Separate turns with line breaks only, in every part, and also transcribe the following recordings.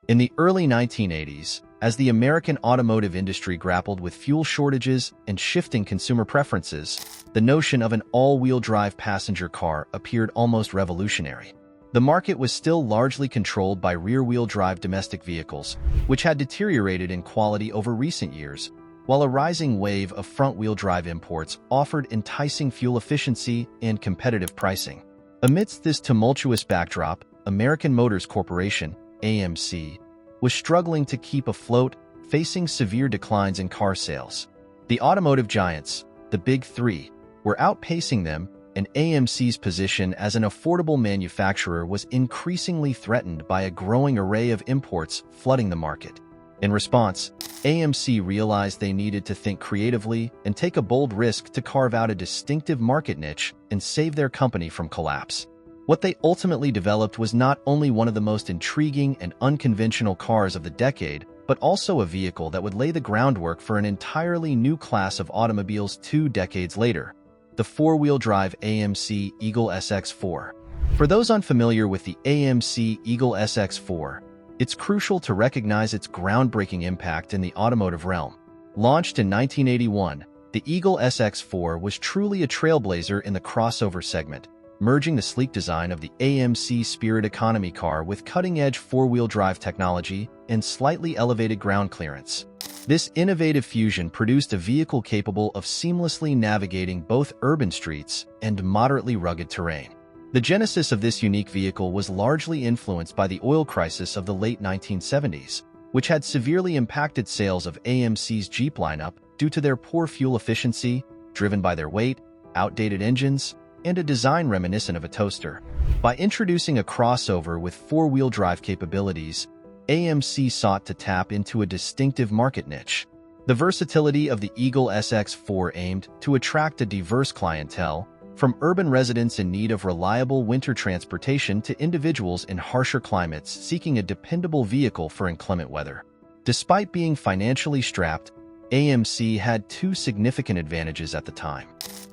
In the early 1980s, as the American automotive industry grappled with fuel shortages and shifting consumer preferences, the notion of an all-wheel drive passenger car appeared almost revolutionary. The market was still largely controlled by rear-wheel drive domestic vehicles, which had deteriorated in quality over recent years, while a rising wave of front-wheel drive imports offered enticing fuel efficiency and competitive pricing. Amidst this tumultuous backdrop, American Motors Corporation, AMC, was struggling to keep afloat, facing severe declines in car sales. The automotive giants, the Big Three, were outpacing them, and AMC's position as an affordable manufacturer was increasingly threatened by a growing array of imports flooding the market. In response, AMC realized they needed to think creatively and take a bold risk to carve out a distinctive market niche and save their company from collapse. What they ultimately developed was not only one of the most intriguing and unconventional cars of the decade, but also a vehicle that would lay the groundwork for an entirely new class of automobiles 2 decades later, the four-wheel drive AMC Eagle SX4. For those unfamiliar with the AMC Eagle SX4, it's crucial to recognize its groundbreaking impact in the automotive realm. Launched in 1981, the Eagle SX4 was truly a trailblazer in the crossover segment, merging the sleek design of the AMC Spirit economy car with cutting-edge four-wheel drive technology and slightly elevated ground clearance. This innovative fusion produced a vehicle capable of seamlessly navigating both urban streets and moderately rugged terrain. The genesis of this unique vehicle was largely influenced by the oil crisis of the late 1970s, which had severely impacted sales of AMC's Jeep lineup due to their poor fuel efficiency, driven by their weight, outdated engines, and a design reminiscent of a toaster. By introducing a crossover with four-wheel drive capabilities, AMC sought to tap into a distinctive market niche. The versatility of the Eagle SX4 aimed to attract a diverse clientele, from urban residents in need of reliable winter transportation to individuals in harsher climates seeking a dependable vehicle for inclement weather. Despite being financially strapped, AMC had 2 significant advantages at the time.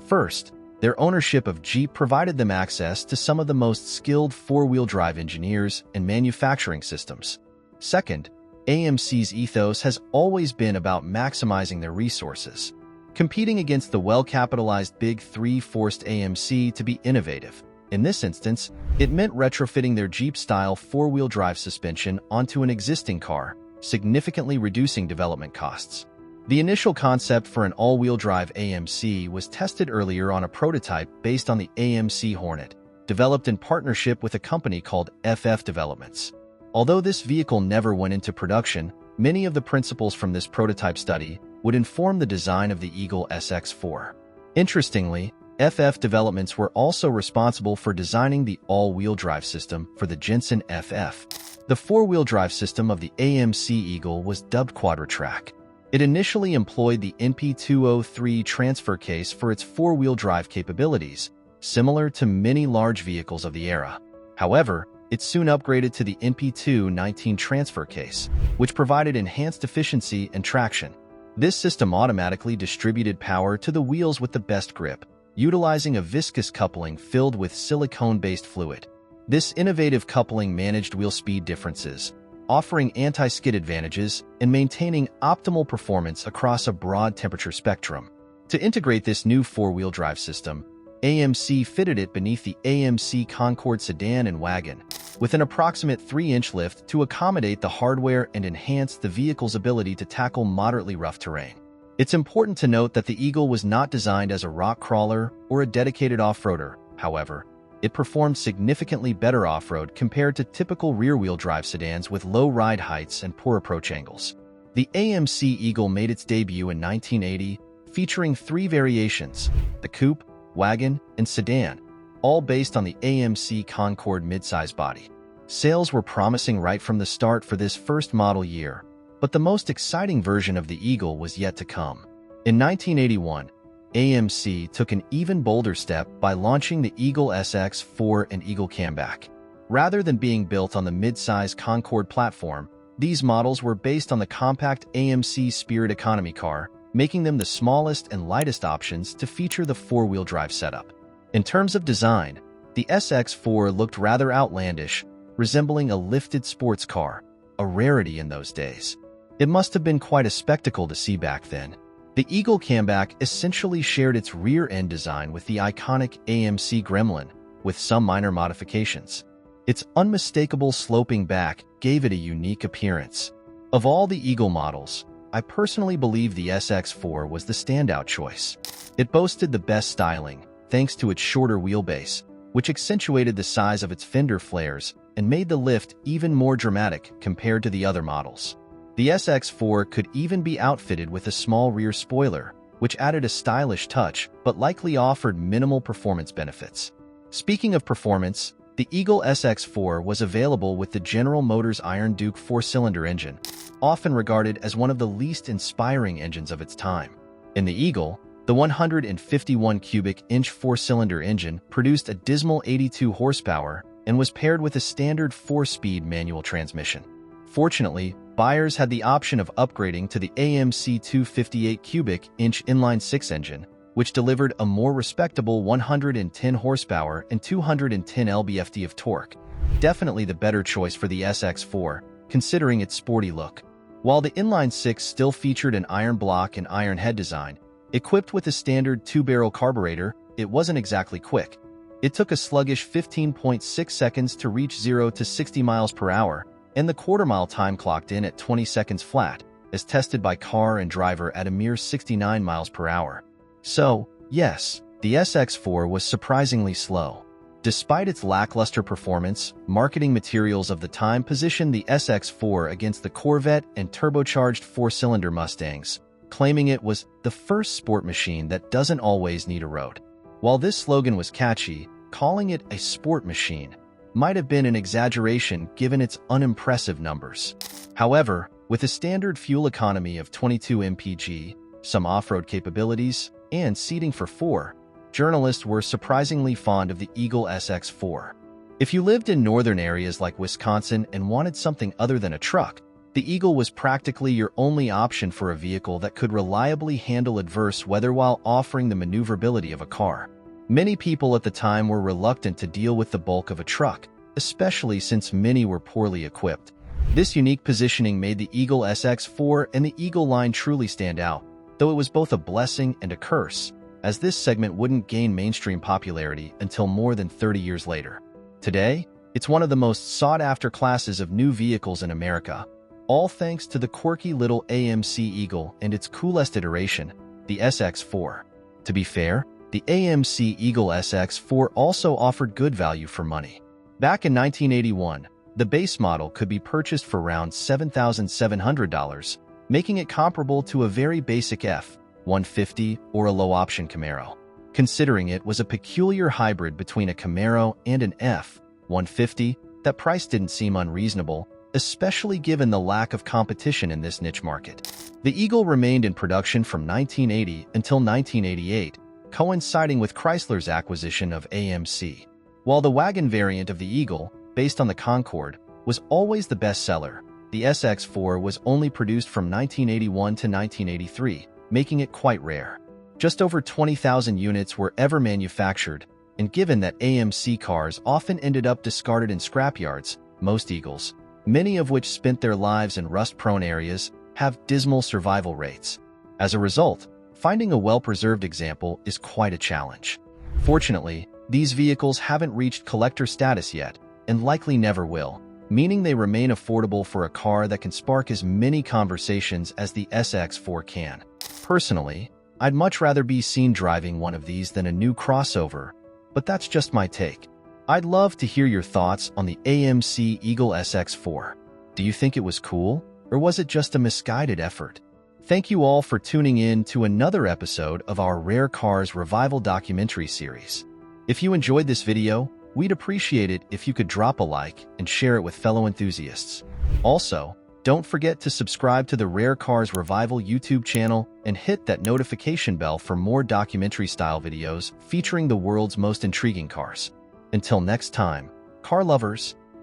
First, their ownership of Jeep provided them access to some of the most skilled four-wheel drive engineers and manufacturing systems. Second, AMC's ethos has always been about maximizing their resources. Competing against the well-capitalized Big Three forced AMC to be innovative. In this instance, it meant retrofitting their Jeep-style four-wheel drive suspension onto an existing car, significantly reducing development costs. The initial concept for an all-wheel drive AMC was tested earlier on a prototype based on the AMC Hornet, developed in partnership with a company called FF Developments. Although this vehicle never went into production, many of the principles from this prototype study would inform the design of the Eagle SX4. Interestingly, FF Developments were also responsible for designing the all-wheel drive system for the Jensen FF. The four-wheel drive system of the AMC Eagle was dubbed Quadra-Track. It initially employed the NP203 transfer case for its four-wheel drive capabilities, similar to many large vehicles of the era. However, it soon upgraded to the NP219 transfer case, which provided enhanced efficiency and traction. This system automatically distributed power to the wheels with the best grip, utilizing a viscous coupling filled with silicone-based fluid. This innovative coupling managed wheel speed differences, offering anti-skid advantages and maintaining optimal performance across a broad temperature spectrum. To integrate this new four-wheel drive system, AMC fitted it beneath the AMC Concord sedan and wagon, with an approximate 3-inch lift to accommodate the hardware and enhance the vehicle's ability to tackle moderately rough terrain. It's important to note that the Eagle was not designed as a rock crawler or a dedicated off-roader. However, it performed significantly better off-road compared to typical rear-wheel drive sedans with low ride heights and poor approach angles. The AMC Eagle made its debut in 1980, featuring 3 variations: the coupe, wagon, and sedan, all based on the AMC Concord midsize body. Sales were promising right from the start for this first model year, but the most exciting version of the Eagle was yet to come. In 1981, AMC took an even bolder step by launching the Eagle SX4 and Eagle Camback. Rather than being built on the mid-size Concord platform, these models were based on the compact AMC Spirit economy car, making them the smallest and lightest options to feature the four-wheel drive setup. In terms of design, the SX4 looked rather outlandish, resembling a lifted sports car. a rarity in those days. It must have been quite a spectacle to see back then. The Eagle Comeback essentially shared its rear-end design with the iconic AMC Gremlin, with some minor modifications. Its unmistakable sloping back gave it a unique appearance. Of all the Eagle models, I personally believe the SX4 was the standout choice. It boasted the best styling, thanks to its shorter wheelbase, which accentuated the size of its fender flares and made the lift even more dramatic compared to the other models. The SX4 could even be outfitted with a small rear spoiler, which added a stylish touch but likely offered minimal performance benefits. Speaking of performance, the Eagle SX4 was available with the General Motors Iron Duke 4-cylinder engine, often regarded as one of the least inspiring engines of its time. In the Eagle, the 151 cubic inch 4-cylinder engine produced a dismal 82 horsepower and was paired with a standard 4-speed manual transmission. Fortunately, buyers had the option of upgrading to the AMC 258 cubic inch inline-6 engine, which delivered a more respectable 110 horsepower and 210 lb-ft of torque. Definitely the better choice for the SX4, considering its sporty look. While the inline-6 still featured an iron block and iron head design, equipped with a standard 2-barrel carburetor, it wasn't exactly quick. It took a sluggish 15.6 seconds to reach 0 to 60 miles per hour, and the quarter-mile time clocked in at 20 seconds flat, as tested by car and driver at a mere 69 miles per hour. So, yes, the SX4 was surprisingly slow. Despite its lackluster performance, marketing materials of the time positioned the SX4 against the Corvette and turbocharged 4-cylinder Mustangs, claiming it was the first sport machine that doesn't always need a road. While this slogan was catchy, calling it a sport machine might have been an exaggeration given its unimpressive numbers. However, with a standard fuel economy of 22 mpg, some off-road capabilities, and seating for 4, journalists were surprisingly fond of the Eagle SX4. If you lived in northern areas like Wisconsin and wanted something other than a truck, the Eagle was practically your only option for a vehicle that could reliably handle adverse weather while offering the maneuverability of a car. Many people at the time were reluctant to deal with the bulk of a truck, especially since many were poorly equipped. This unique positioning made the Eagle SX4 and the Eagle line truly stand out, though it was both a blessing and a curse, as this segment wouldn't gain mainstream popularity until more than 30 years later. Today, it's one of the most sought-after classes of new vehicles in America, all thanks to the quirky little AMC Eagle and its coolest iteration, the SX4. To be fair, the AMC Eagle SX4 also offered good value for money. Back in 1981, the base model could be purchased for around $7,700, making it comparable to a very basic F-150 or a low-option Camaro. Considering it was a peculiar hybrid between a Camaro and an F-150, that price didn't seem unreasonable, especially given the lack of competition in this niche market. The Eagle remained in production from 1980 until 1988, coinciding with Chrysler's acquisition of AMC. While the wagon variant of the Eagle, based on the Concorde, was always the best seller, the SX4 was only produced from 1981 to 1983, making it quite rare. Just over 20,000 units were ever manufactured, and given that AMC cars often ended up discarded in scrapyards, most Eagles, many of which spent their lives in rust-prone areas, have dismal survival rates. As a result, finding a well-preserved example is quite a challenge. Fortunately, these vehicles haven't reached collector status yet, and likely never will, meaning they remain affordable for a car that can spark as many conversations as the SX4 can. Personally, I'd much rather be seen driving one of these than a new crossover, but that's just my take. I'd love to hear your thoughts on the AMC Eagle SX4. Do you think it was cool, or was it just a misguided effort? Thank you all for tuning in to another episode of our Rare Cars Revival documentary series. If you enjoyed this video, we'd appreciate it if you could drop a like and share it with fellow enthusiasts. Also, don't forget to subscribe to the Rare Cars Revival YouTube channel and hit that notification bell for more documentary-style videos featuring the world's most intriguing cars. Until next time, car lovers,